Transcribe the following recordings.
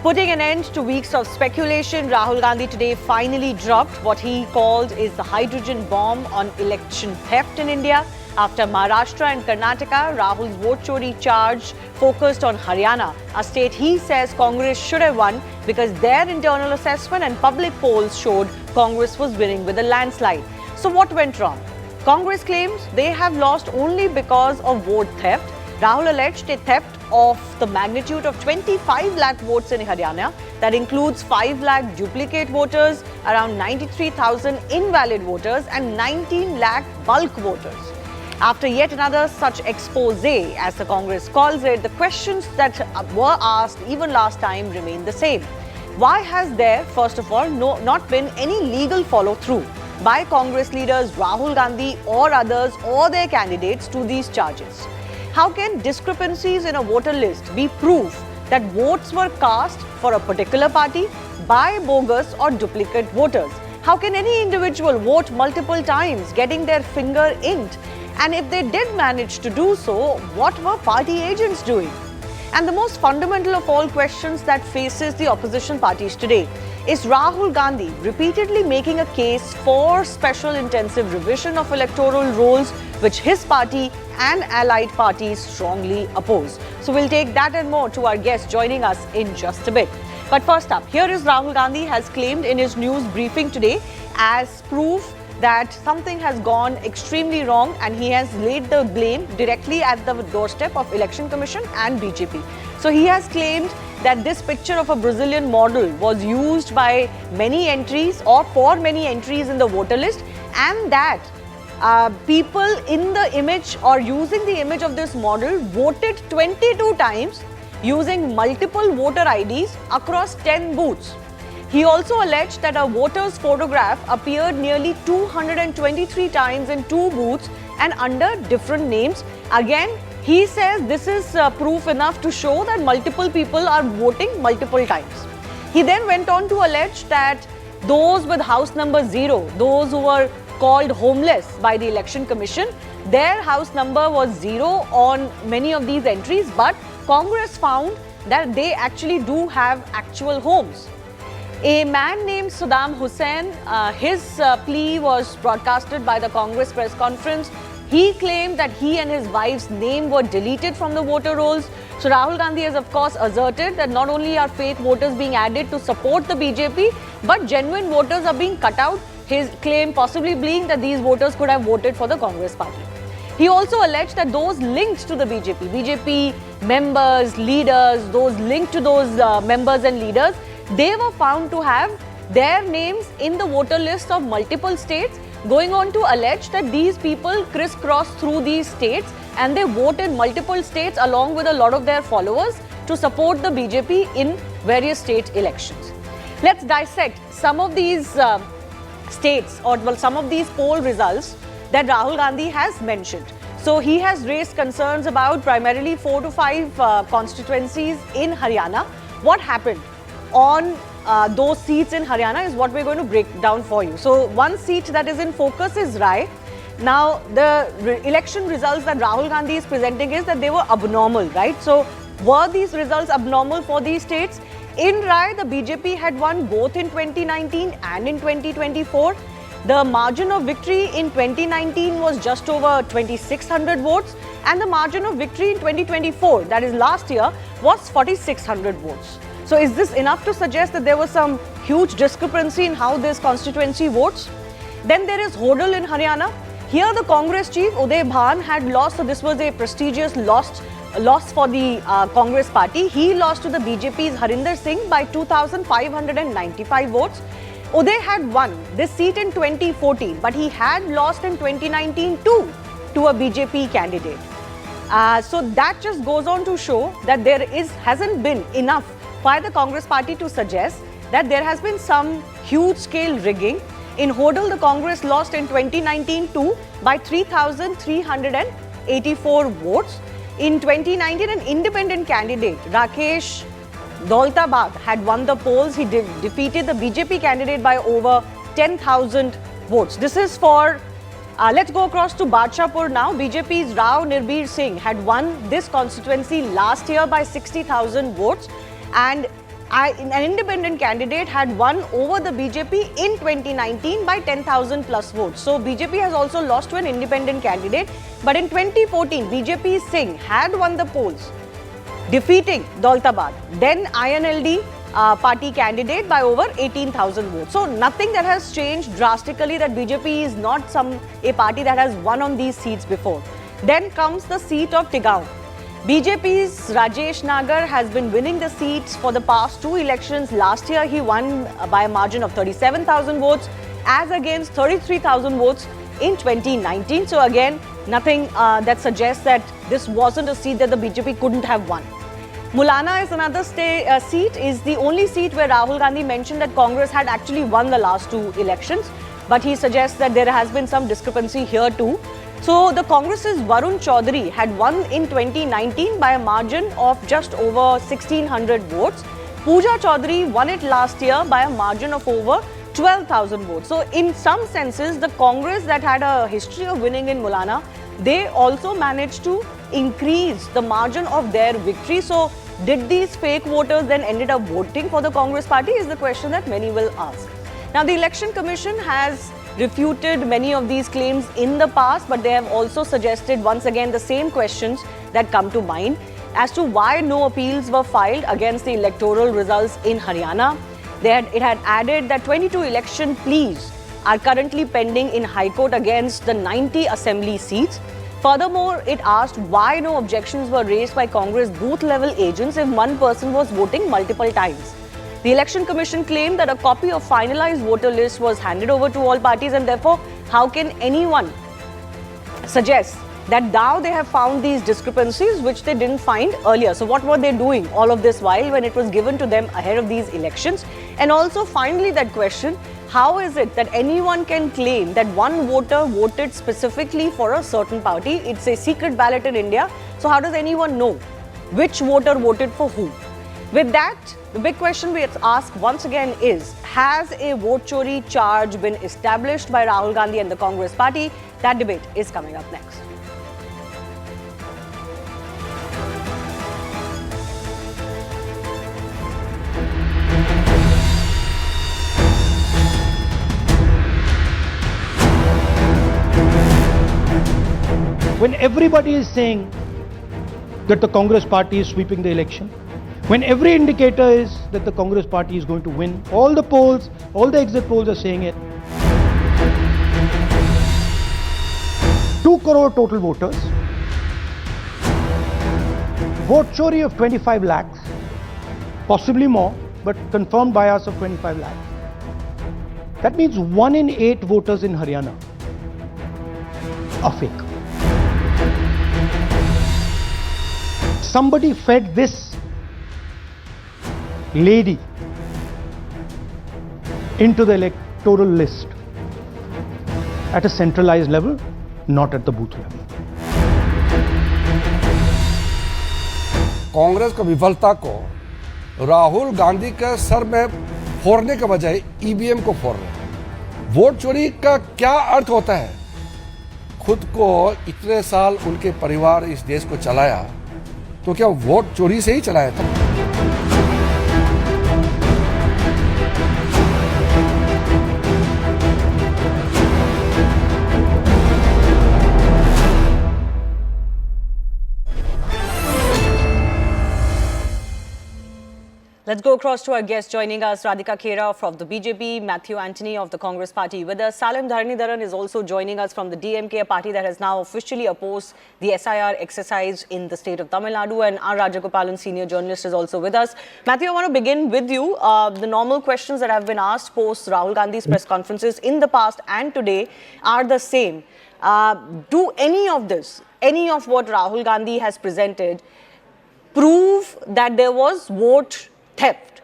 Putting an end to weeks of speculation, Rahul Gandhi today finally dropped what he called is the hydrogen bomb on election theft in India. After Maharashtra and Karnataka, Rahul's vote chori charge focused on Haryana, a state he says Congress should have won because their internal assessment and public polls showed Congress was winning with a landslide. So what went wrong? Congress claims they have lost only because of vote theft. Rahul alleged a theft of the magnitude of 25 lakh votes in Haryana. That includes 5 lakh duplicate voters, around 93,000 invalid voters and 19 lakh bulk voters. After yet another such expose, as the Congress calls it, the questions that were asked even last time remain the same. Why has there, first of all, not been any legal follow-through by Congress leaders Rahul Gandhi or others or their candidates to these charges? How can discrepancies in a voter list be proof that votes were cast for a particular party by bogus or duplicate voters? How can any individual vote multiple times getting their finger inked? And if they did manage to do so, what were party agents doing? And the most fundamental of all questions that faces the opposition parties today is Rahul Gandhi repeatedly making a case for special intensive revision of electoral rolls, which his party and allied parties strongly oppose. So we'll take that and more to our guest joining us in just a bit. But first up, here is Rahul Gandhi has claimed in his news briefing today as proof that something has gone extremely wrong, and he has laid the blame directly at the doorstep of Election Commission and BJP. So he has claimed that this picture of a Brazilian model was used by many entries or for many entries in the voter list, and that people in the image or using the image of this model voted 22 times using multiple voter IDs across 10 booths. He also alleged that a voter's photograph appeared nearly 223 times in 2 booths and under different names. Again, he says this is proof enough to show that multiple people are voting multiple times. He then went on to allege that those with house number 0, those who were called homeless by the Election Commission, their house number was 0 on many of these entries, but Congress found that they actually do have actual homes. A man named Saddam Hussein, his plea was broadcasted by the Congress press conference. He claimed that he and his wife's name were deleted from the voter rolls. So Rahul Gandhi has of course asserted that not only are fake voters being added to support the BJP, but genuine voters are being cut out. His claim possibly being that these voters could have voted for the Congress party. He also alleged that those linked to the BJP members, leaders, those linked to those members and leaders, they were found to have their names in the voter list of multiple states, going on to allege that these people crisscrossed through these states and they vote in multiple states along with a lot of their followers to support the BJP in various state elections. Let's dissect some of these states or some of these poll results that Rahul Gandhi has mentioned. So he has raised concerns about primarily 4 to 5 constituencies in Haryana. What happened on those seats in Haryana is what we're going to break down for you. So one seat that is in focus is Rai. Now the election results that Rahul Gandhi is presenting is that they were abnormal, right? So were these results abnormal for these states? In Rai, the BJP had won both in 2019 and in 2024. The margin of victory in 2019 was just over 2,600 votes, and the margin of victory in 2024, that is last year, was 4,600 votes. So is this enough to suggest that there was some huge discrepancy in how this constituency votes? Then there is Hodal in Haryana. Here the Congress chief Uday Bhan had lost, so this was a prestigious loss for the Congress party. He lost to the BJP's Harinder Singh by 2,595 votes. Uday had won this seat in 2014, but he had lost in 2019 too to a BJP candidate. So that just goes on to show that there hasn't been enough by the Congress party to suggest that there has been some huge scale rigging. In Hodal, the Congress lost in 2019 too by 3,384 votes. In 2019, an independent candidate, Rakesh Daultabag, had won the polls. He defeated the BJP candidate by over 10,000 votes. This is for, let's go across to Badshahpur now. BJP's Rao Nirbir Singh had won this constituency last year by 60,000 votes. And an independent candidate had won over the BJP in 2019 by 10,000 plus votes. So BJP has also lost to an independent candidate. But in 2014, BJP Singh had won the polls, defeating Daulatabad, then INLD party candidate by over 18,000 votes. So nothing that has changed drastically, that BJP is not a party that has won on these seats before. Then comes the seat of Tigaon. BJP's Rajesh Nagar has been winning the seats for the past two elections. Last year he won by a margin of 37,000 votes as against 33,000 votes in 2019. So again, nothing that suggests that this wasn't a seat that the BJP couldn't have won. Mulana is another seat, is the only seat where Rahul Gandhi mentioned that Congress had actually won the last two elections. But he suggests that there has been some discrepancy here too. So the Congress's Varun Chaudhary had won in 2019 by a margin of just over 1,600 votes. Pooja Chaudhary won it last year by a margin of over 12,000 votes. So in some senses, the Congress that had a history of winning in Mulana, they also managed to increase the margin of their victory. So did these fake voters then ended up voting for the Congress party is the question that many will ask. Now the Election Commission has refuted many of these claims in the past, but they have also suggested once again the same questions that come to mind as to why no appeals were filed against the electoral results in Haryana. It had added that 22 election pleas are currently pending in High Court against the 90 assembly seats. Furthermore, it asked why no objections were raised by Congress booth level agents if one person was voting multiple times. The Election Commission claimed that a copy of finalized voter list was handed over to all parties, and therefore, how can anyone suggest that now they have found these discrepancies which they didn't find earlier? So what were they doing all of this while when it was given to them ahead of these elections? And also finally that question, how is it that anyone can claim that one voter voted specifically for a certain party? It's a secret ballot in India. So how does anyone know which voter voted for whom? With that, the big question we ask once again is, has a vote chori charge been established by Rahul Gandhi and the Congress party? That debate is coming up next. When everybody is saying that the Congress party is sweeping the election, when every indicator is that the Congress party is going to win, all the polls, all the exit polls are saying it. 2 crore total voters, vote chori of 25 lakhs, possibly more, but confirmed bias of 25 lakhs. That means 1 in 8 voters in Haryana are fake. Somebody fed this lady into the electoral list at a centralized level, not at the booth level. Congress की विफलता को राहुल गांधी के sir में फोड़ने के बजाय EVM को फोड़ रहे। वोट चोरी का क्या अर्थ होता है? खुद को इतने साल उनके परिवार इस देश को चलाया, तो क्या वोट चोरी से ही चलाया था? Let's go across to our guest joining us, Radhika Khera from the BJP, Matthew Antony of the Congress party with us. Salim Dharanidharan is also joining us from the DMK, a party that has now officially opposed the SIR exercise in the state of Tamil Nadu, and R. Rajagopalan, senior journalist, is also with us. Matthew, I want to begin with you. The normal questions that have been asked post Rahul Gandhi's press conferences in the past and today are the same. Do any of this, any of what Rahul Gandhi has presented, prove that there was vote theft,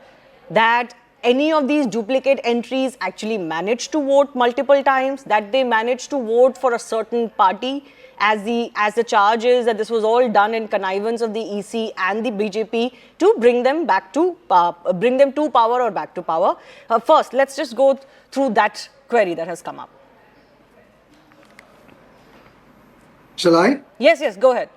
that any of these duplicate entries actually managed to vote multiple times, that they managed to vote for a certain party, as the charge is that this was all done in connivance of the EC and the BJP to bring them to power or back to power? First, let's just go through that query that has come up. Shall I? Yes, go ahead.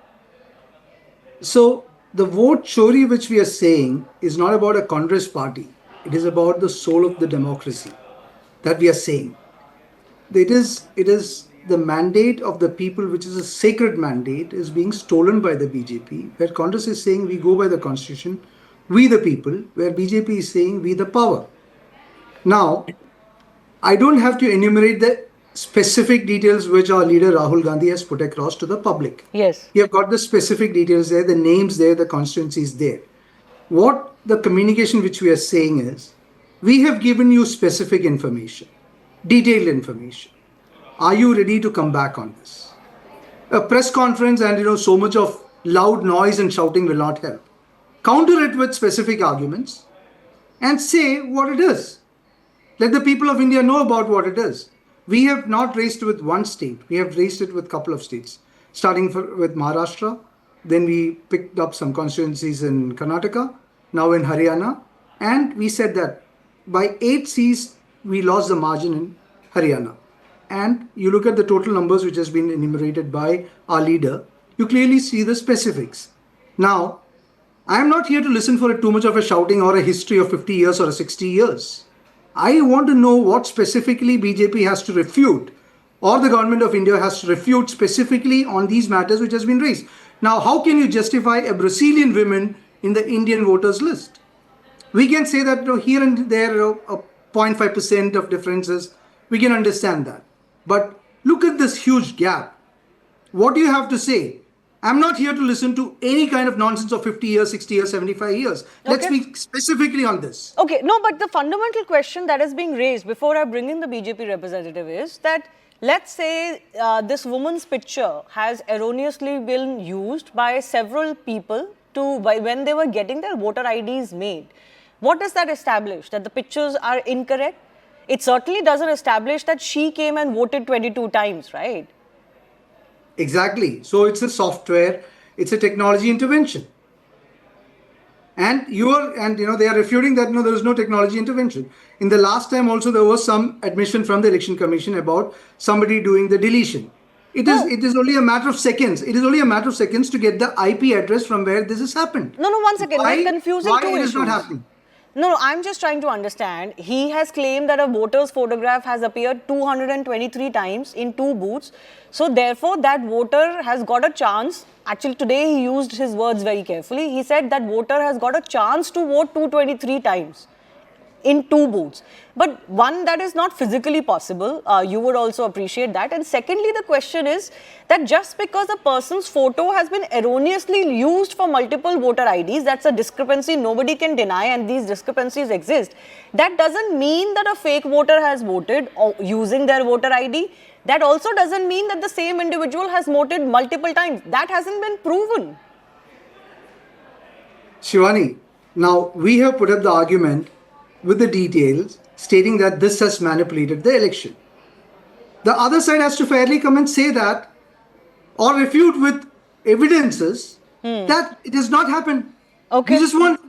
So, the vote Chori which we are saying is not about a Congress party. It is about the soul of the democracy that we are saying. It is the mandate of the people, which is a sacred mandate, is being stolen by the BJP, where Congress is saying we go by the constitution, we the people, where BJP is saying we the power. Now, I don't have to enumerate the specific details which our leader Rahul Gandhi has put across to the public. Yes. You have got the specific details there, the names there, the constituencies there. What the communication which we are saying is, we have given you specific information, detailed information. Are you ready to come back on this? A press conference and so much of loud noise and shouting will not help. Counter it with specific arguments and say what it is. Let the people of India know about what it is. We have not raised it with one state. We have raised it with a couple of states, starting with Maharashtra. Then we picked up some constituencies in Karnataka, now in Haryana. And we said that by 8 seats, we lost the margin in Haryana. And you look at the total numbers which has been enumerated by our leader, you clearly see the specifics. Now, I am not here to listen for too much of a shouting or a history of 50 years or 60 years. I want to know what specifically BJP has to refute, or the government of India has to refute specifically on these matters which has been raised. Now, how can you justify a Brazilian woman in the Indian voters list? We can say that here and there 0.5% of differences, we can understand that. But look at this huge gap. What do you have to say? I'm not here to listen to any kind of nonsense of 50 years, 60 years, 75 years. Let's speak specifically on this. Okay, no, but the fundamental question that is being raised before I bring in the BJP representative is that, let's say this woman's picture has erroneously been used by several people when they were getting their voter IDs made. What does that establish? That the pictures are incorrect? It certainly doesn't establish that she came and voted 22 times, right? Exactly. So it's a software, it's a technology intervention. And they are refuting that there is no technology intervention. In the last time also there was some admission from the Election Commission about somebody doing the deletion. It is only a matter of seconds. It is only a matter of seconds to get the IP address from where this has happened. No, 1 second. We're confusing two issues. Why it is not happening? No, I'm just trying to understand. He has claimed that a voter's photograph has appeared 223 times in 2 booths. So therefore, that voter has got a chance. Actually, today he used his words very carefully. He said that voter has got a chance to vote 223 times in 2 booths. But one, that is not physically possible. You would also appreciate that. And secondly, the question is that just because a person's photo has been erroneously used for multiple voter IDs, that's a discrepancy nobody can deny, and these discrepancies exist. That doesn't mean that a fake voter has voted using their voter ID. That also doesn't mean that the same individual has voted multiple times. That hasn't been proven. Shivani, now we have put up the argument with the details stating that this has manipulated the election. The other side has to fairly come and say that, or refute with evidences that it has not happened. Okay. We just want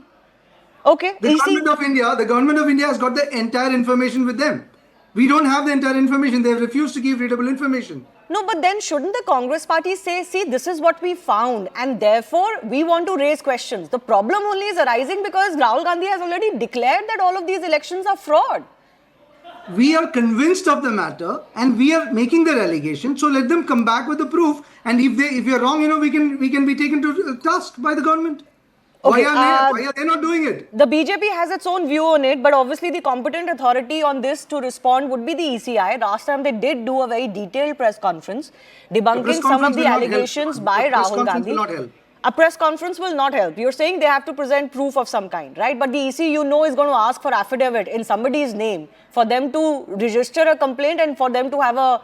the government of India has got the entire information with them. We don't have the entire information. They have refused to give readable information. No, but then shouldn't the Congress party say, see, this is what we found and therefore we want to raise questions? The problem only is arising because Rahul Gandhi has already declared that all of these elections are fraud. We are convinced of the matter and we are making their allegation. So let them come back with the proof. And if you're wrong, we can be taken to task by the government. Okay, why are they not doing it? The BJP has its own view on it, but obviously the competent authority on this to respond would be the ECI. Last time they did do a very detailed press conference debunking some of the allegations by Rahul Gandhi. A press conference will not help. You're saying they have to present proof of some kind, right? But the EC, is going to ask for affidavit in somebody's name for them to register a complaint and for them to have a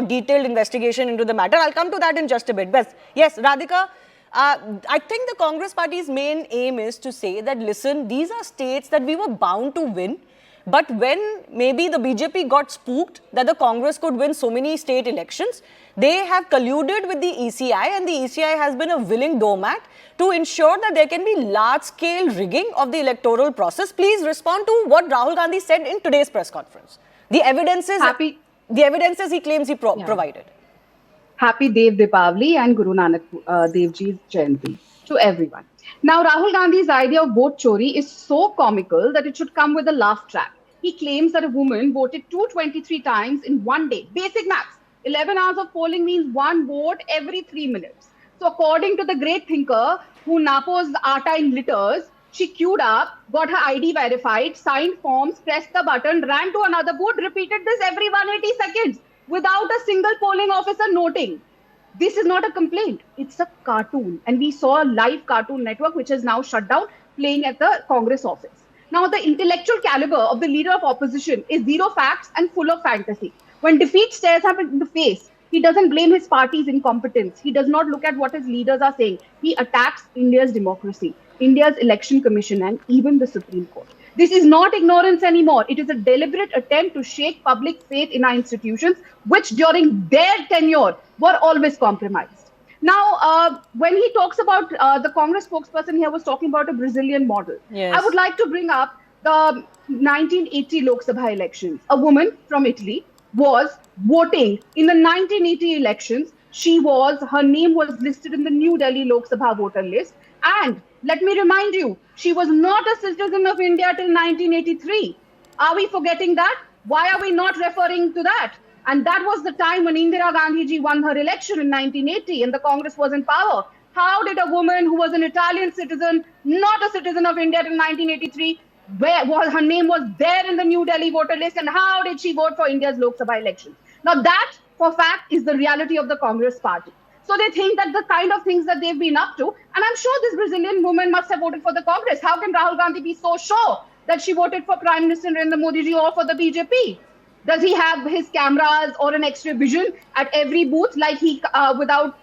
detailed investigation into the matter. I'll come to that in just a bit. Yes, Radhika. I think the Congress party's main aim is to say that, listen, these are states that we were bound to win. But when maybe the BJP got spooked that the Congress could win so many state elections, they have colluded with the ECI, and the ECI has been a willing doormat to ensure that there can be large-scale rigging of the electoral process. Please respond to what Rahul Gandhi said in today's press conference. The evidences he claims he provided. Happy Dev Deepavali and Guru Nanak Dev Ji's Jayanti to everyone. Now, Rahul Gandhi's idea of vote chori is so comical that it should come with a laugh track. He claims that a woman voted 223 times in one day. Basic maths. 11 hours of polling means one vote every 3 minutes. So, according to the great thinker who napos atta in litters, she queued up, got her ID verified, signed forms, pressed the button, ran to another booth, repeated this every 180 seconds without a single polling officer noting. This is not a complaint. It's a cartoon. And we saw a live Cartoon Network, which is now shut down, playing at the Congress office. Now, the intellectual caliber of the leader of opposition is zero facts and full of fantasy. When defeat stares him in the face, he doesn't blame his party's incompetence. He does not look at what his leaders are saying. He attacks India's democracy, India's election commission, and even the Supreme Court. This is not ignorance anymore. It is a deliberate attempt to shake public faith in our institutions, which during their tenure were always compromised. Now, when he talks about the Congress spokesperson here was talking about a Brazilian model. Yes. I would like to bring up the 1980 Lok Sabha elections. A woman from Italy was voting in the 1980 elections. Her name was listed in the New Delhi Lok Sabha voter list. And let me remind you, she was not a citizen of India till 1983. Are we forgetting that? Why are we not referring to that? And that was the time when Indira Gandhi ji won her election in 1980 and the Congress was in power. How did a woman who was an Italian citizen, not a citizen of India till 1983, her name was there in the New Delhi voter list, and how did she vote for India's Lok Sabha elections? Now that, for fact, is the reality of the Congress party. So they think that the kind of things that they've been up to, and I'm sure this Brazilian woman must have voted for the Congress. How can Rahul Gandhi be so sure that she voted for Prime Minister Narendra Modi ji or for the BJP? Does he have his cameras or an extra vision at every booth, like he, without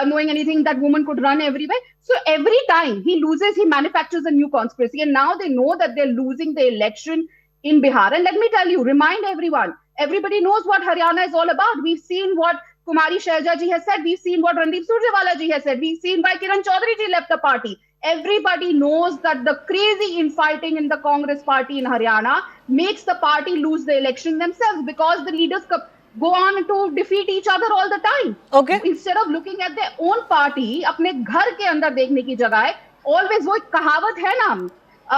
knowing anything, that woman could run everywhere? So every time he loses, he manufactures a new conspiracy. And now they know that they're losing the election in Bihar. And let me tell you, remind everyone, everybody knows what Haryana is all about. We've seen what Kumari Shailja ji has said. We've seen what Randeep Surjewala ji has said. We've seen why Kiran Chaudhary ji left the party. Everybody knows that the crazy infighting in the Congress party in Haryana makes the party lose the election themselves, because the leaders go on to defeat each other all the time. Okay. Instead of looking at their own party, अपने घर के अंदर देखने की जगह, always वो एक कहावत है ना,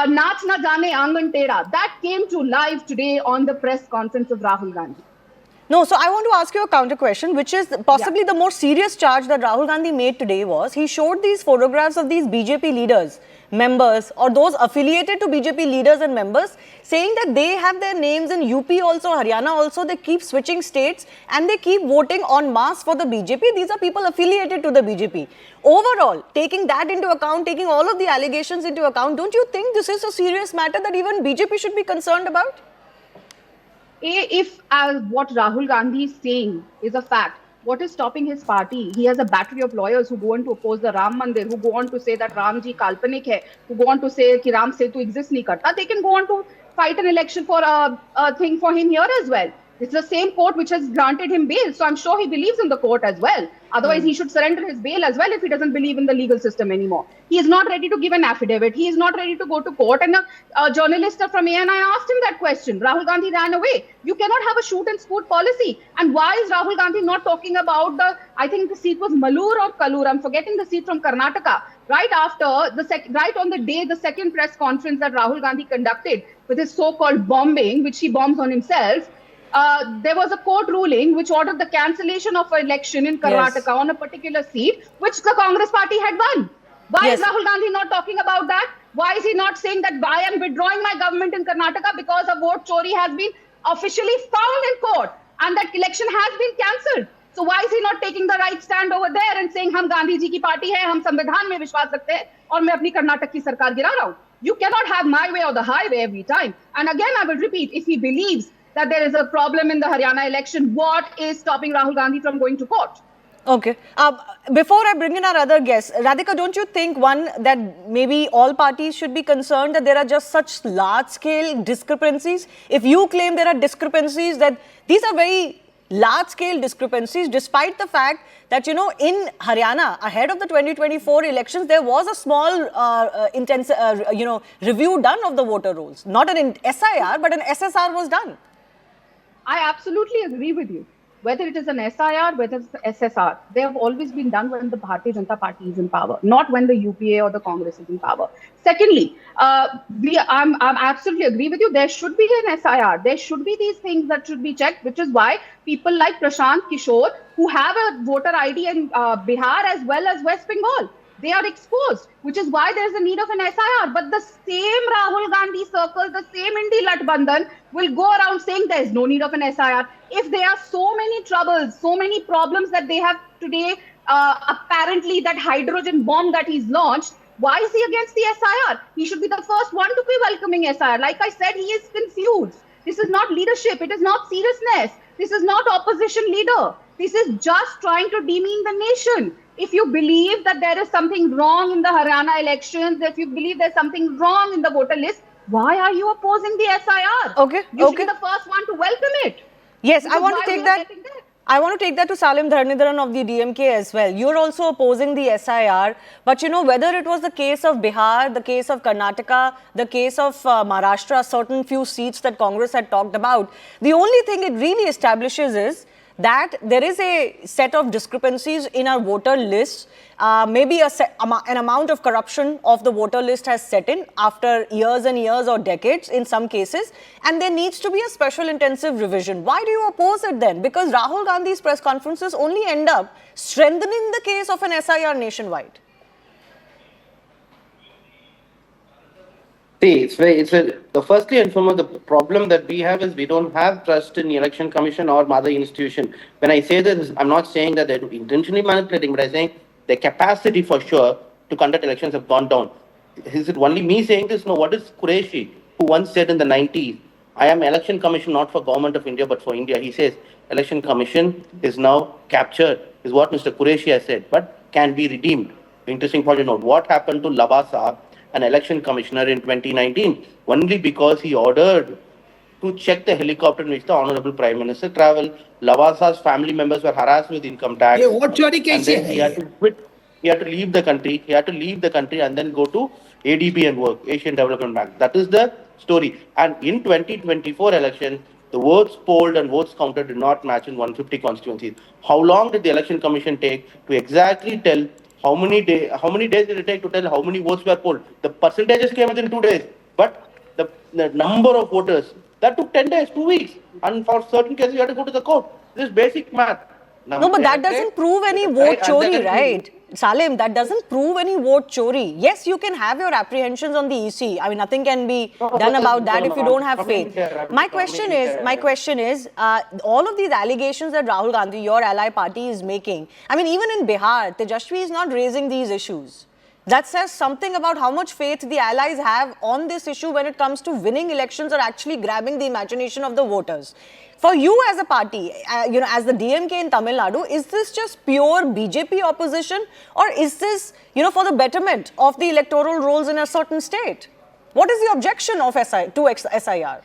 नाच ना जाने आंगन टेढ़ा. That came to life today on the press conference of Rahul Gandhi. No, so I want to ask you a counter question, which is possibly the more serious charge that Rahul Gandhi made today was he showed these photographs of these BJP leaders, members, or those affiliated to BJP leaders and members, saying that they have their names in UP also, Haryana also. They keep switching states and they keep voting en masse for the BJP. These are people affiliated to the BJP. Overall, taking that into account, taking all of the allegations into account, don't you think this is a serious matter that even BJP should be concerned about? If what Rahul Gandhi is saying is a fact, what is stopping his party? He has a battery of lawyers who go on to oppose the Ram Mandir, who go on to say that Ram ji kalpanik hai, who go on to say that Ram Setu exists nahi karta. They can go on to fight an election for a thing for him here as well. It's the same court which has granted him bail, so I'm sure he believes in the court as well. Otherwise, he should surrender his bail as well if he doesn't believe in the legal system anymore. He is not ready to give an affidavit. He is not ready to go to court. And a journalist from ANI asked him that question. Rahul Gandhi ran away. You cannot have a shoot and scoot policy. And why is Rahul Gandhi not talking about I think the seat was Malur or Kalur, I'm forgetting the seat from Karnataka. Right after, right on the day, the second press conference that Rahul Gandhi conducted with his so-called bombing, which he bombs on himself, there was a court ruling which ordered the cancellation of an election in Karnataka on a particular seat, which the Congress party had won. Why is Rahul Gandhi not talking about that? Why is he not saying that I am withdrawing my government in Karnataka because a vote chori has been officially found in court and that election has been cancelled? So why is he not taking the right stand over there and saying, हम गांधी जी की party है, हम संविधान में विश्वास रखते हैं और मैं अपनी कर्नाटक की सरकार गिरा रहा हूँ? You cannot have my way or the highway every time. And again, I will repeat, if he believes that there is a problem in the Haryana election, what is stopping Rahul Gandhi from going to court? Okay. Before I bring in our other guests, Radhika, don't you think, one, that maybe all parties should be concerned that there are just such large-scale discrepancies? If you claim there are discrepancies, that these are very large-scale discrepancies, despite the fact that, you know, in Haryana, ahead of the 2024 elections, there was a small, review done of the voter rolls. Not an SIR, but an SSR was done. I absolutely agree with you. whether it is an SIR, whether it's SSR, they have always been done when the Bharatiya Janata Party is in power, not when the UPA or the Congress is in power. Secondly, I'm absolutely agree with you. There should be an SIR. There should be these things that should be checked, which is why people like Prashant Kishore, who have a voter ID in Bihar as well as West Bengal, they are exposed, which is why there is a need of an SIR. But the same Rahul Gandhi circle, the same Indi Latbandhan will go around saying there is no need of an SIR. If there are so many troubles, so many problems that they have today, apparently that hydrogen bomb that he's launched, why is he against the SIR? He should be the first one to be welcoming SIR. Like I said, he is confused. This is not leadership. It is not seriousness. This is not opposition leader. This is just trying to demean the nation. If you believe that there is something wrong in the Haryana elections, if you believe there's something wrong in the voter list, why are you opposing the SIR? Okay, You should okay. be the first one to welcome it. Yes, Which I is want why to take we are that. getting there. I want to take that to Salim Dharnidharan of the DMK as well. You're also opposing the SIR, but you know, whether it was the case of Bihar, the case of Karnataka, the case of Maharashtra, certain few seats that Congress had talked about, the only thing it really establishes is that there is a set of discrepancies in our voter lists. Maybe an amount of corruption of the voter list has set in after years and years or decades in some cases, and there needs to be a special intensive revision. Why do you oppose it then? Because Rahul Gandhi's press conferences only end up strengthening the case of an SIR nationwide. See, the firstly and foremost, the problem that we have is we don't have trust in the election commission or other institution. When I say this, I'm not saying that they're intentionally manipulating, but I'm saying their capacity for sure to conduct elections have gone down. Is it only me saying this? No, what is Qureshi, who once said in the 90s, I am election commission not for government of India, but for India. He says, election commission is now captured, is what Mr. Qureshi has said, but can be redeemed. Interesting point to note. What happened to Labasa, an election commissioner in 2019, only because he ordered to check the helicopter in which the Honorable Prime Minister traveled. Lavasa's family members were harassed with income tax. ये vote चोरी And कैसे then है he had ये? to quit. He had to leave the country. He had to leave the country and then go to ADB and work, Asian Development Bank. That is the story. And in 2024 election, the votes polled and votes counted did not match in 150 constituencies. How long did the election commission take to exactly tell how many days did it take to tell how many votes were polled? The percentages came within 2 days, but the number of voters, that took 10 days, 2 weeks. And for certain cases, you had to go to the court. This is basic math. Now, No, but that doesn't prove any vote chori, right? Salim, that doesn't prove any vote chori. Yes, you can have your apprehensions on the EC. I mean, nothing can be done about that if you don't have faith. My question is, all of these allegations that Rahul Gandhi, your ally party, is making, I mean, even in Bihar, Tejashwi is not raising these issues. That says something about how much faith the allies have on this issue when it comes to winning elections or actually grabbing the imagination of the voters. For you as a party, as the DMK in Tamil Nadu, is this just pure BJP opposition, or is this, for the betterment of the electoral rolls in a certain state? What is the objection of SIR?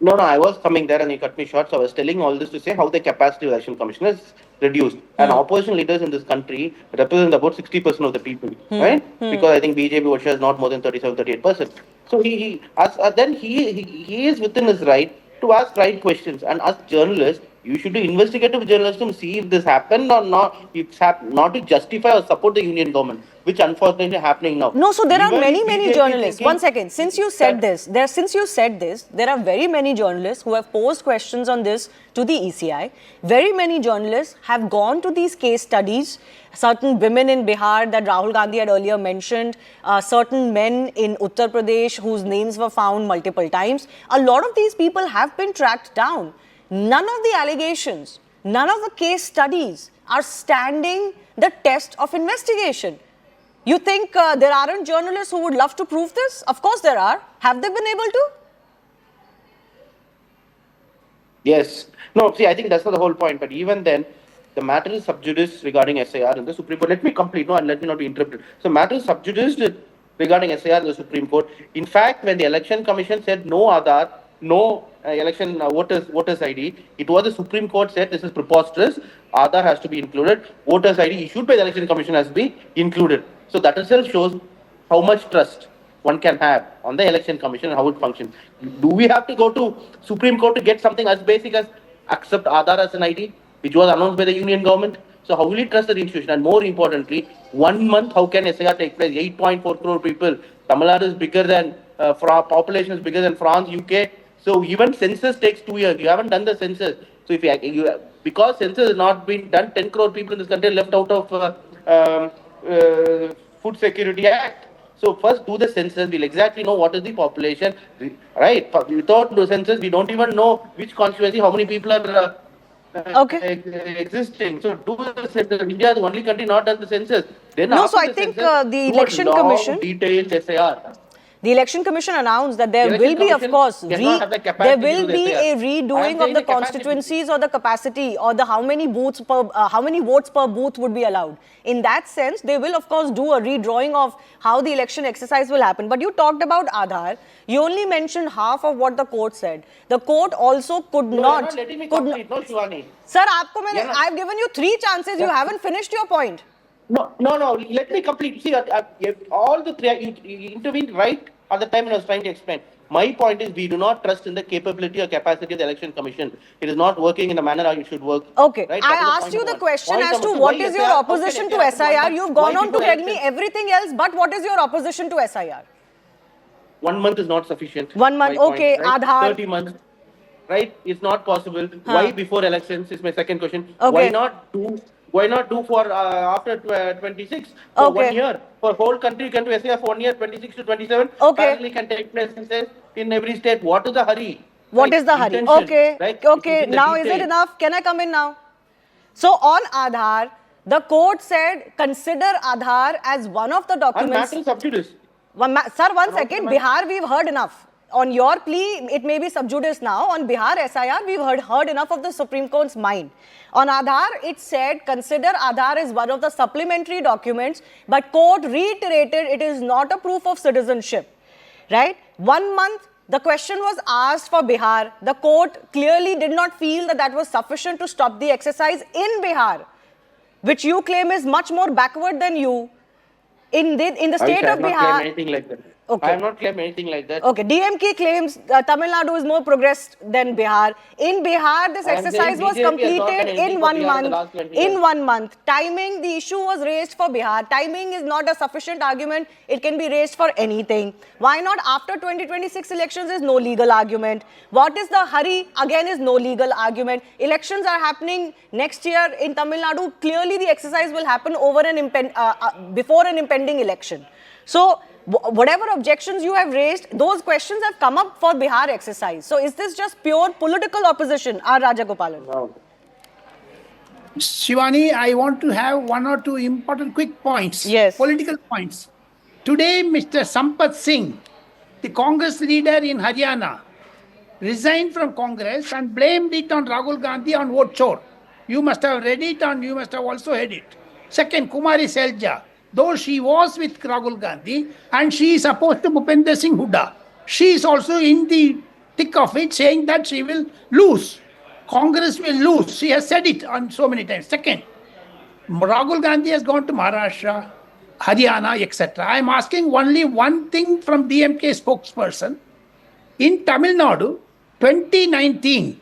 No, I was coming there and you cut me short. So I was telling all this to say how the capacity of the election commission is reduced. And opposition leaders in this country represent about 60% of the people, right? Because I think BJP vote share is not more than 37-38%. So he is within his right to ask right questions and ask journalists. You should do investigative journalism to see if this happened or not. It's not to justify or support the union government, which unfortunately is happening now. No, so there are Even many BJP journalists. One thinking second. Since you said this, there are very many journalists who have posed questions on this to the ECI. Very many journalists have gone to these case studies. Certain women in Bihar that Rahul Gandhi had earlier mentioned, certain men in Uttar Pradesh whose names were found multiple times. A lot of these people have been tracked down. None of the allegations, none of the case studies are standing the test of investigation. You think there aren't journalists who would love to prove this? Of course there are. Have they been able to? Yes. No, see, I think that's not the whole point. But even then, the matter is sub judice regarding SIR in the Supreme Court. Let me complete, and let me not be interrupted. So, matter is sub judice regarding SIR in the Supreme Court. In fact, when the Election Commission said no Aadhaar, no election voters ID, it was the Supreme Court said this is preposterous. Aadhaar has to be included. Voters ID issued by the Election Commission has to be included. So, that itself shows how much trust one can have on the election commission and how it functions. Do we have to go to Supreme Court to get something as basic as accept Aadhaar as an ID, which was announced by the union government? So how will you trust the institution? And more importantly, 1 month, how can SIR take place? 8.4 crore people. Tamil Nadu is bigger than, population is bigger than France, UK. So even census takes 2 years. You haven't done the census. So if because census has not been done, 10 crore people in this country are left out of Food Security Act. So first do the census. We'll exactly know what is the population, right? Without the census, we don't even know which constituency, how many people are existing. So do the census. India is the only country not done the census. Then No, after so I the think census, the do a Election long, Commission, detailed SIR. the Election Commission announced that there Election will be, of Commission course, cannot have the there capacity will to do be SIR. a I am redoing saying of the the capacity. constituencies or the capacity or the how many votes per booth would be allowed. In that sense, they will, of course, do a redrawing of how the election exercise will happen. But you talked about Aadhaar. You only mentioned half of what the court said. The court also could No, you're not. not letting me could complete. No, Shivani. Sir, I've given you 3 chances. You Yeah. haven't finished your point. No. Let me complete. See, all the three, you intervened right at the time when I was trying to explain. My point is, we do not trust in the capability or capacity of the election commission. It is not working in the manner it should work. Okay, Right? I That is asked point you number the one. question Point as number to two, what why is SIR? your How can opposition to SIR happen 1 SIR. month? You've Why gone on to before tell me election? everything else, but what is your opposition to SIR? 1 month is not sufficient. 1 month, My point, okay, right? Aadhaar. 30 months, right? It's not possible. Why before elections is my second question. Okay. Why not do for after 26 for Okay. 1 year? For whole country, you can do SIR for 1 year, 26 to 27. Okay. Parallelly can take place in every state. What is the hurry? What Right? is the hurry? Intention, Okay, right? okay. It's in the Now is it detail. enough? Can I come in now? So on Aadhaar, the court said consider Aadhaar as one of the And documents. matter is sub judice. Sir, one And second. also Bihar, we've heard enough. On your plea, it may be sub judice now. On Bihar SIR, we've heard enough of the Supreme Court's mind. On Aadhaar, it said consider Aadhaar as one of the supplementary documents, but court reiterated it is not a proof of citizenship. Right? 1 month, the question was asked for Bihar. The court clearly did not feel that that was sufficient to stop the exercise in Bihar, which you claim is much more backward than you. In the state of I have not claimed Bihar. anything like that. Okay. I have not claimed anything like that. Okay, DMK claims Tamil Nadu is more progressed than Bihar. In Bihar, this I am exercise saying was BJP has not done completed anything in for 1 Bihar in the month. last 20 In years. 1 month. Timing, the issue was raised for Bihar. Timing is not a sufficient argument. It can be raised for anything. Why not after 2026 elections is no legal argument. What is the hurry? Again is no legal argument. Elections are happening next year in Tamil Nadu. Clearly, the exercise will happen over before an impending election. So, whatever objections you have raised, those questions have come up for Bihar exercise. So, is this just pure political opposition, R. Rajagopalan? No. Shivani, I want to have 1 or 2 important quick points. Yes. Political points. Today, Mr. Sampath Singh, the Congress leader in Haryana, resigned from Congress and blamed it on Rahul Gandhi on vote chore. You must have read it and you must have also heard it. Second, Kumari Selja, though she was with Rahul Gandhi and she is opposed to Bhupender Singh Hooda, she is also in the thick of it saying that she will lose. Congress will lose. She has said it on so many times. Second, Rahul Gandhi has gone to Maharashtra, Haryana, etc. I am asking only one thing from DMK spokesperson. In Tamil Nadu, 2019,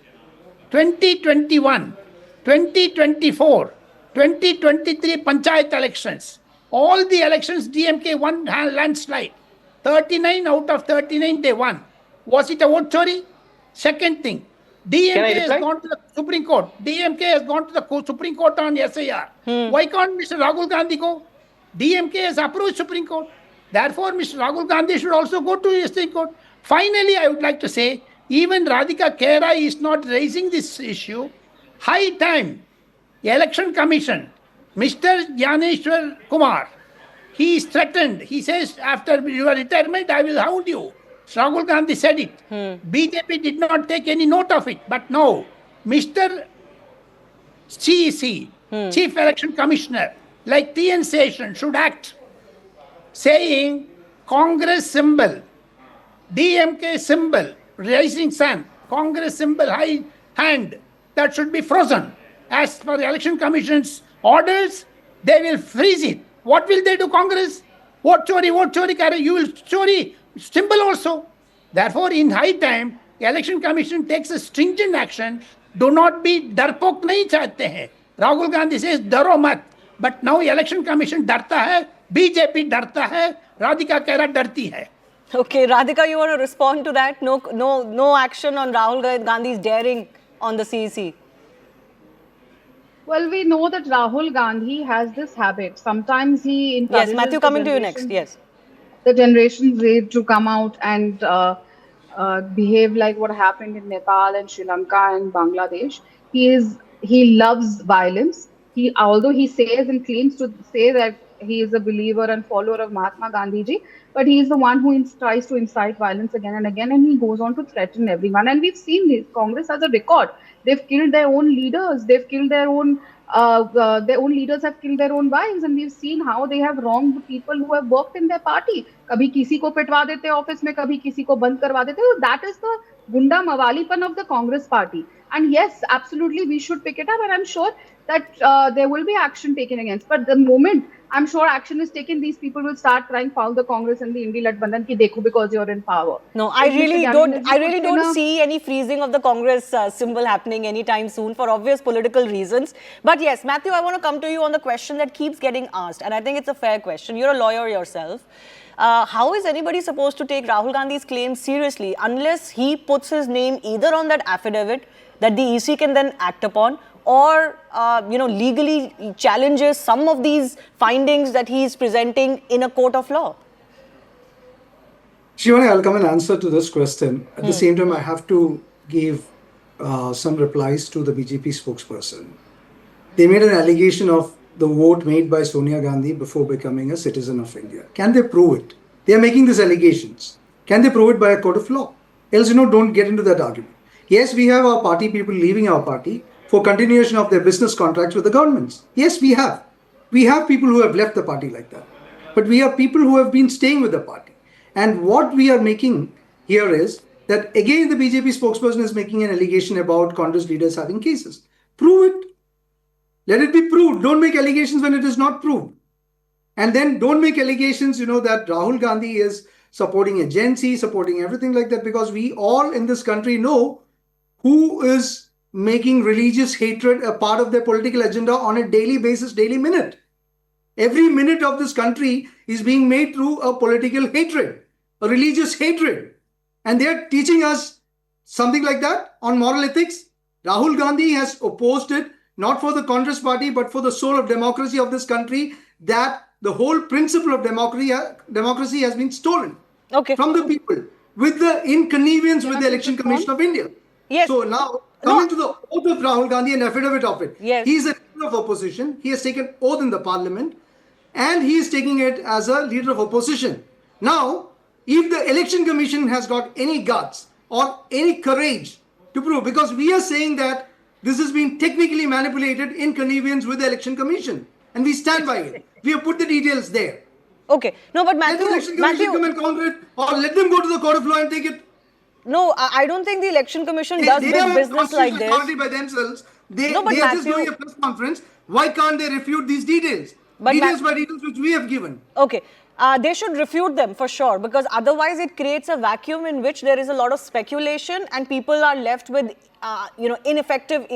2021, 2024, 2023 Panchayat elections, all the elections DMK won landslide. 39 out of 39 they won. Was it a vote chori? Second thing, DMK has gone to the Supreme Court. DMK has gone to the Supreme Court on SIR. Why can't Mr. Rahul Gandhi go? DMK has approached Supreme Court. Therefore, Mr. Rahul Gandhi should also go to the Supreme Court. Finally, I would like to say, even Radhika Khera is not raising this issue. High time, Election Commission, Mr. Jnaneshwar Kumar, he is threatened. He says, after your retirement, I will hound you. Rahul Gandhi said it. BJP did not take any note of it. But no, Mr. CEC, Chief Election Commissioner, like TN Session, should act, saying Congress symbol, DMK symbol, rising sun, Congress symbol, high hand, that should be frozen. As per the Election Commission's orders, they will freeze it. What will they do, Congress? vote chori kar rahe, you will chori symbol also. Therefore, in high time, election commission takes a stringent action. Do not be डरपोक नहीं चाहते हैं. Rahul Gandhi says डरो मत. But now election commission डरता है, BJP डरता है, राधिका कह रहा डरती है. Okay, Radhika, you want to respond to that? No action on Rahul Gandhi's daring on the CEC. Well, we know that Rahul Gandhi has this habit. Sometimes he encourages Yes, Matthew, coming to you next. Yes. the Generation Z to come out and behave like what happened in Nepal and Sri Lanka and Bangladesh. He loves violence. Although he says and claims to say that he is a believer and follower of Mahatma Gandhi ji, but he is the one who tries to incite violence again and again, and he goes on to threaten everyone. And we've seen this. Congress has a record. They've killed their own leaders. They've killed their own leaders have killed their own wives, and we've seen how they have wronged people who have worked in their party. कभी किसी को पिटवा देते office में, कभी किसी को बंद करवा देते. So that is the gunda mawalipan of the Congress party. And yes, absolutely, we should pick it up, and I'm sure that there will be action taken against. But the moment I'm sure action is taken, these people will start crying foul the Congress and the Indi Latbandhan ki dekho because you're in power. No, I really don't see any freezing of the Congress symbol happening anytime soon for obvious political reasons. But yes, Matthew, I want to come to you on the question that keeps getting asked, and I think it's a fair question. You're a lawyer yourself. How is anybody supposed to take Rahul Gandhi's claims seriously unless he puts his name either on that affidavit that the EC can then act upon, or legally challenges some of these findings that he is presenting in a court of law? Shivani, I'll come and answer to this question. At the same time, I have to give some replies to the BJP spokesperson. They made an allegation of the vote made by Sonia Gandhi before becoming a citizen of India. Can they prove it? They are making these allegations. Can they prove it by a court of law? Else, don't get into that argument. Yes, we have our party people leaving our party for continuation of their business contracts with the governments. Yes, we have. We have people who have left the party like that. But we have people who have been staying with the party. And what we are making here is that, again, the BJP spokesperson is making an allegation about Congress leaders having cases. Prove it. Let it be proved. Don't make allegations when it is not proved. And then don't make allegations, that Rahul Gandhi is supporting a Gen Z, supporting everything like that, because we all in this country know who is making religious hatred a part of their political agenda on a daily basis, daily minute. Every minute of this country is being made through a political hatred, a religious hatred. And they are teaching us something like that on moral ethics. Rahul Gandhi has opposed it, not for the Congress party, but for the soul of democracy of this country, that the whole principle of democracy has been stolen from the people with the inconvenience with the Election Commission of India. Yes. So now, coming to the oath of Rahul Gandhi and affidavit of it. Yes. He is a leader of opposition. He has taken oath in the parliament, and he is taking it as a leader of opposition. Now, if the Election Commission has got any guts or any courage to prove, because we are saying that this has been technically manipulated in connivance with the Election Commission, and we stand by it. We have put the details there. Okay. No, but Matthew, let the Election Commission come and counter it, or let them go to the court of law and take it. No, I don't think the Election Commission does big business like this. They by themselves. They are just doing a press conference. Why can't they refute these details? Details by details which we have given. Okay. They should refute them for sure, because otherwise it creates a vacuum in which there is a lot of speculation and people are left with ineffective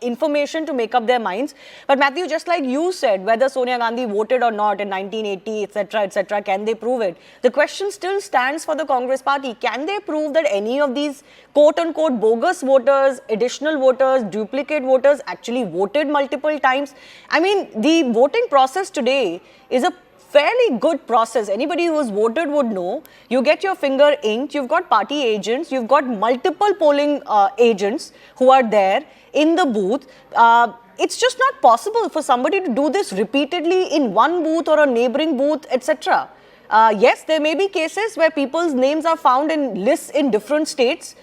information to make up their minds. But Matthew, just like you said, whether Sonia Gandhi voted or not in 1980, etc., can they prove it? The question still stands for the Congress party. Can they prove that any of these quote-unquote bogus voters, additional voters, duplicate voters actually voted multiple times? I mean, the voting process today is a fairly good process. Anybody who has voted would know. You get your finger inked, you've got party agents, you've got multiple polling agents who are there in the booth. It's just not possible for somebody to do this repeatedly in one booth or a neighboring booth, etc. Yes, there may be cases where people's names are found in lists in different states.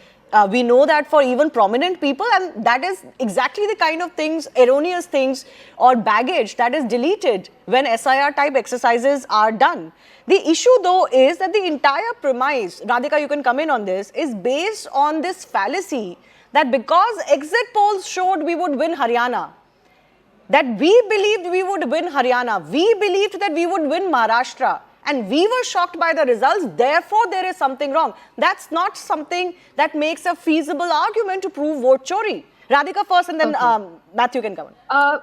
We know that for even prominent people, and that is exactly the kind of things, erroneous things or baggage that is deleted when SIR type exercises are done. The issue though is that the entire premise, Radhika, you can come in on this, is based on this fallacy that because exit polls showed we would win Haryana, that we believed we would win Haryana, we believed that we would win Maharashtra, and we were shocked by the results, therefore there is something wrong. That's not something that makes a feasible argument to prove vote chori. Radhika first and then Matthew can come on.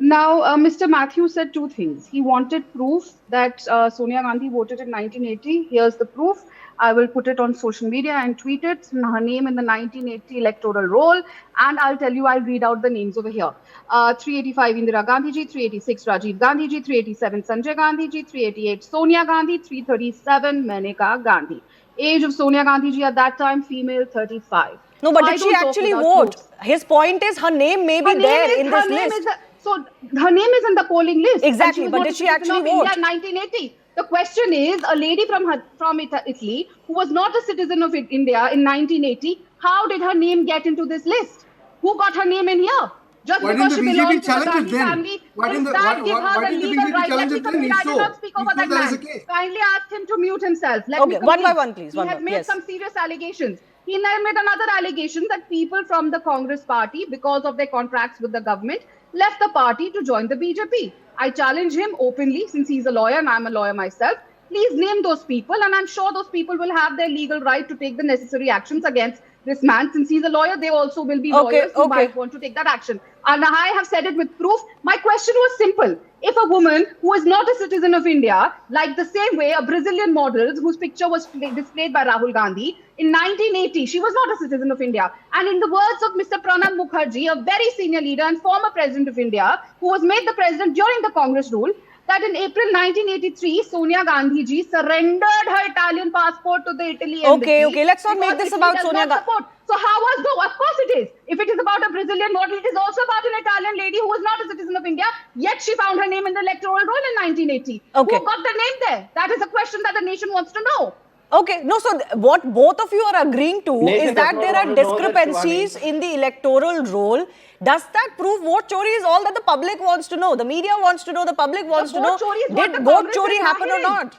Now, Mr. Matthew said two things. He wanted proof that Sonia Gandhi voted in 1980. Here's the proof. I will put it on social media and tweet it. Her name in the 1980 electoral roll. And I'll tell you, I'll read out the names over here. 385 Indira Gandhi ji, 386 Rajiv Gandhi ji, 387 Sanjay Gandhi ji, 388 Sonia Gandhi, 337 Maneka Gandhi. Age of Sonia Gandhi ji at that time, female, 35. No, but did she actually vote? His point is her name may be there in this list. So her name is in the polling list. Exactly, but did she actually vote? India 1980. The question is, a lady from Italy who was not a citizen of India in 1980, how did her name get into this list? Who got her name in here? Just Why because didn't she the belongs BJP to the challenge it Gandhi then? family, Why didn't does the that give her the BJP legal right? challenge it then? I did not speak over that man. Kindly ask him to mute himself. Let me Okay, one by one, please. He has made some serious allegations. He made another allegation that people from the Congress party, because of their contracts with the government, left the party to join the BJP. I challenge him openly, since he's a lawyer and I'm a lawyer myself. Please name those people, and I'm sure those people will have their legal right to take the necessary actions against this man. Since he's a lawyer, they also will be lawyers who might want to take that action. And I have said it with proof. My question was simple. If a woman who is not a citizen of India, like the same way a Brazilian model whose picture was displayed by Rahul Gandhi, in 1980, she was not a citizen of India. And in the words of Mr. Pranab Mukherjee, a very senior leader and former president of India, who was made the president during the Congress rule, that in April 1983, Sonia Gandhi ji surrendered her Italian passport to the Italy embassy. Okay, let's not make this about Sonia Gandhi. So how was though? Of course it is. If it is about a Brazilian model, it is also about an Italian lady who was not a citizen of India, yet she found her name in the electoral roll in 1980. Okay. Who got the name there? That is a question that the nation wants to know. Okay, no, so what both of you are agreeing to Nation is that does there not are want to know that, discrepancies in the electoral roll. Does that prove vote chori is all that the public wants to know? The media wants to know, the public wants to know. Did vote chori happen or not?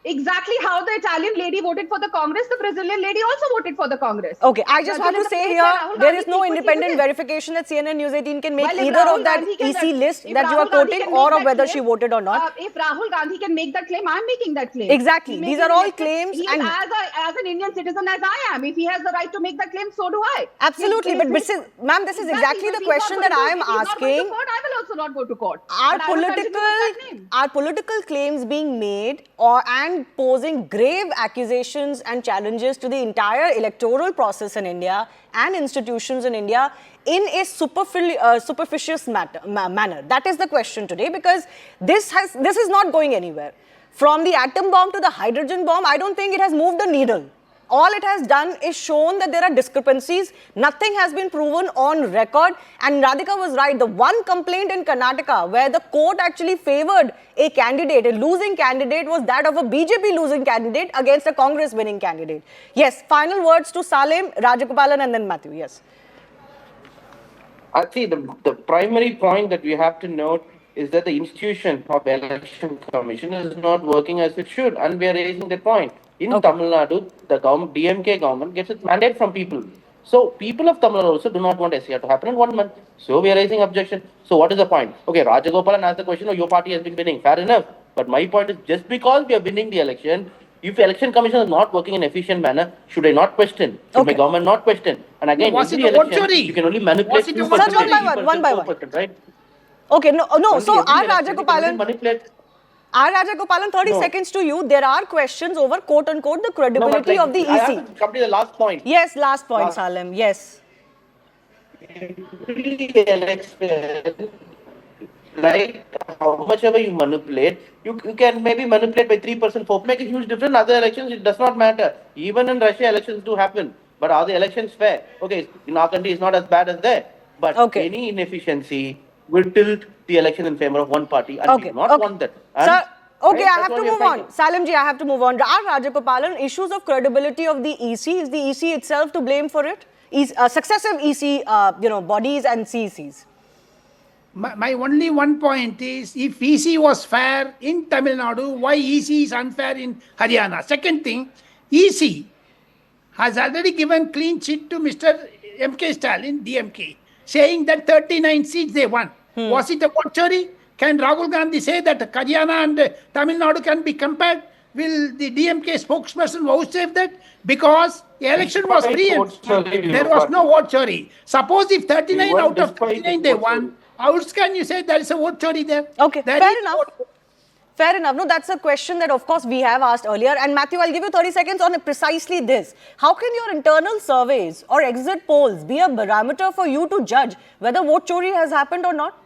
Exactly how the Italian lady voted for the Congress, the Brazilian lady also voted for the Congress. Okay, I just want to say here, there is no independent verification that CNN News 18 can make either of that EC list that you are quoting or of whether she voted or not. If Rahul Gandhi can make that claim, I'm making that claim. Exactly. These are all claims. He And as an Indian citizen as I am, if he has the right to make that claim, so do I. Absolutely. But ma'am, this is exactly the question that I am asking. I will also not go to court. Are political claims being made and posing grave accusations and challenges to the entire electoral process in India and institutions in India in a superficious manner? That is the question today, because this is not going anywhere. From the atom bomb to the hydrogen bomb, I don't think it has moved the needle. All it has done is shown that there are discrepancies. Nothing has been proven on record. And Radhika was right. The one complaint in Karnataka where the court actually favored a candidate, a losing candidate, was that of a BJP losing candidate against a Congress winning candidate. Yes, final words to Salim, Rajagopalan and then Matthew. Yes. I see the primary point that we have to note is that the institution of election commission is not working as it should, and we are raising that point. In Tamil Nadu, the DMK government gets its mandate from people. So people of Tamil Nadu also do not want SCR to happen in 1 month. So we are raising objection. So what is the point? Okay, Rajagopalan asked the question, oh, your party has been winning. Fair enough. But my point is, just because we are winning the election, if the election commission is not working in an efficient manner, should I not question? Should my government not question? And again, Was every it a vote election, chori? you can only manipulate Was it a 2%, vote chori? 1 by 1. 4%, right? Okay, no. So Every our election, you can only Rajagopalan, manipulate. 30 seconds to you. There are questions over quote unquote the credibility of the I have EC. to come to the last point. Yes, last point, Salim. Yes. Every election, like how much ever you manipulate, you can maybe manipulate by 3%, 4%, make a huge difference. Other elections, it does not matter. Even in Russia, elections do happen. But are the elections fair? Okay, in our country, it's not as bad as there. But any inefficiency will tilt the election in favor of one party, and we do not want that. And Sir, okay, I that's have what to we are move on. fighting. Salimji, I have to move on. Rajagopalan, issues of credibility of the EC, is the EC itself to blame for it? Successive EC, bodies and CECs. My only one point is, if EC was fair in Tamil Nadu, why EC is unfair in Haryana? Second thing, EC has already given clean sheet to Mr. M.K. Stalin, DMK, saying that 39 seats they won. Was it a vote chori? Can Rahul Gandhi say that Haryana and Tamil Nadu can be compared? Will the DMK spokesperson vouchsafe that? Because the election was free and there was no vote chori. Suppose if 39 out of 39 they won, how can you say there is a vote chori there? Okay, There fair is enough. vote- Fair enough. No, that's a question that, of course, we have asked earlier. And Matthew, I'll give you 30 seconds on precisely this. How can your internal surveys or exit polls be a barometer for you to judge whether vote chori has happened or not?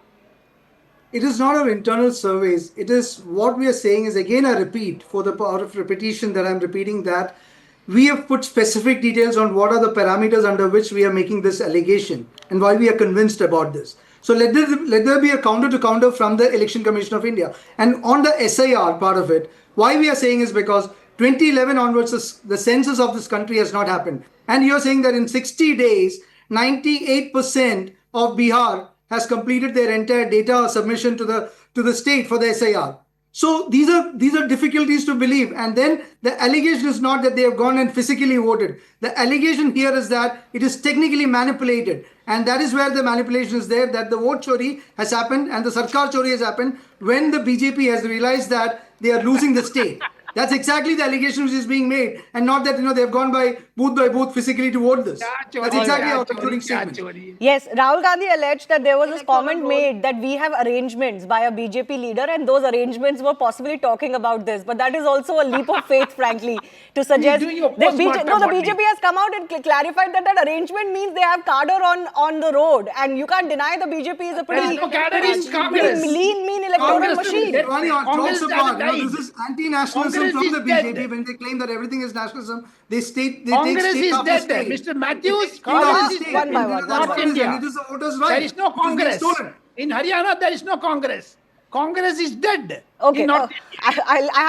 It is not our internal surveys. It is what we are saying is, again, I repeat, for the power of repetition that I'm repeating, that we have put specific details on what are the parameters under which we are making this allegation and why we are convinced about this. So let there be a counter to counter from the Election Commission of India. And on the SIR part of it, why we are saying is because 2011 onwards, the census of this country has not happened. And you're saying that in 60 days, 98% of Bihar has completed their entire data submission to the state for the SIR. So these are difficulties to believe. And then the allegation is not that they have gone and physically voted. The allegation here is that it is technically manipulated. And that is where the manipulation is there, that the vote chori has happened and the sarkar chori has happened when the BJP has realized that they are losing the state. That's exactly the allegation which is being made, and not that they have gone by booth physically to vote this. That's exactly our concluding statement. Yes, Rahul Gandhi alleged that there was this comment made that we have arrangements by a BJP leader and those arrangements were possibly talking about this. But that is also a leap of faith, frankly, to suggest doing your that postmortem the only. BJP has come out and clarified that that arrangement means they have cadre on the road. And you can't deny the BJP is a pretty, no cadre in Congress. mean electoral Congress machine. is Ronnie, on Congress jokes has apart, died. this is anti-nationalism Congress from the is dead. BJP when they claim that everything is nationalism. They take Congress state is after dead. state. Mr. Matthews, They take Congress after is state. one by one. That's Not what it is, India. and it is the voters' right. There is no It is being Congress. stolen. In Haryana, there is no Congress. Congress is dead. Okay, In North I